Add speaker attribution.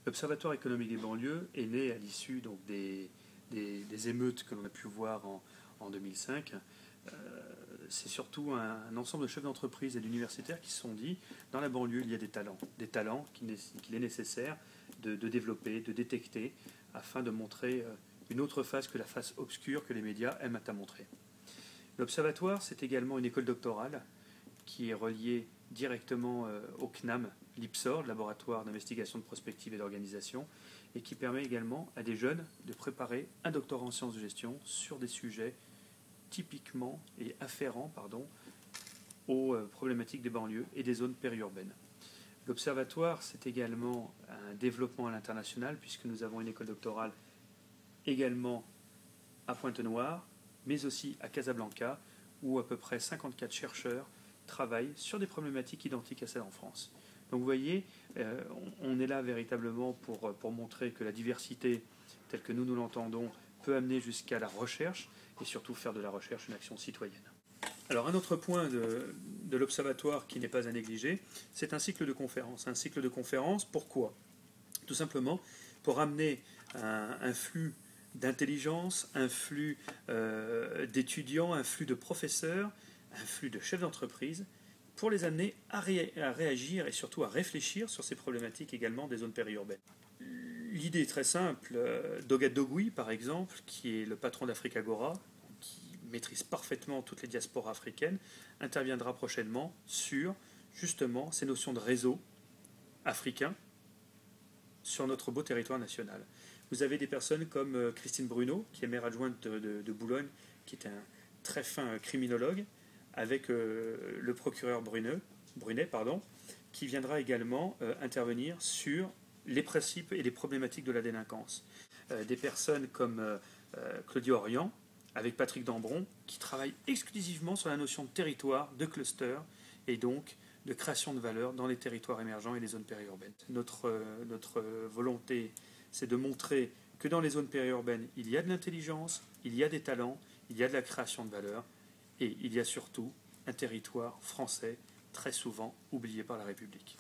Speaker 1: L'Observatoire économique des banlieues est né à l'issue donc, des émeutes que l'on a pu voir en 2005. C'est surtout un ensemble de chefs d'entreprise et d'universitaires qui se sont dit, dans la banlieue, il y a des talents qu'il est nécessaire de développer, de détecter, afin de montrer une autre face que la face obscure que les médias aiment à montrer. L'Observatoire, c'est également une école doctorale qui est reliée directement au CNAM, l'IPSOR, le laboratoire d'investigation de prospective et d'organisation, et qui permet également à des jeunes de préparer un doctorat en sciences de gestion sur des sujets typiquement et afférents aux problématiques des banlieues et des zones périurbaines. L'Observatoire, c'est également un développement à l'international, puisque nous avons une école doctorale également à Pointe-Noire, mais aussi à Casablanca, où à peu près 54 chercheurs travaillent sur des problématiques identiques à celles en France. Donc vous voyez, on est là véritablement pour montrer que la diversité, telle que nous l'entendons, peut amener jusqu'à la recherche, et surtout faire de la recherche une action citoyenne. Alors un autre point de l'Observatoire qui n'est pas à négliger, c'est un cycle de conférences. Un cycle de conférences, pourquoi? Tout simplement pour amener un flux d'intelligence, un flux d'étudiants, un flux de professeurs, un flux de chefs d'entreprise, pour les amener à réagir et surtout à réfléchir sur ces problématiques également des zones périurbaines. L'idée est très simple. Dogat Dogui, par exemple, qui est le patron d'Africagora, qui maîtrise parfaitement toutes les diasporas africaines, interviendra prochainement sur justement ces notions de réseau africain sur notre beau territoire national. Vous avez des personnes comme Christine Bruno, qui est maire adjointe de Boulogne, qui est un très fin criminologue, avec le procureur Brunet, qui viendra également intervenir sur les principes et les problématiques de la délinquance. Des personnes comme Claudio Orian, avec Patrick Dambron, qui travaillent exclusivement sur la notion de territoire, de cluster, et donc de création de valeur dans les territoires émergents et les zones périurbaines. Notre volonté, c'est de montrer que dans les zones périurbaines, il y a de l'intelligence, il y a des talents, il y a de la création de valeur, et il y a surtout un territoire français très souvent oublié par la République.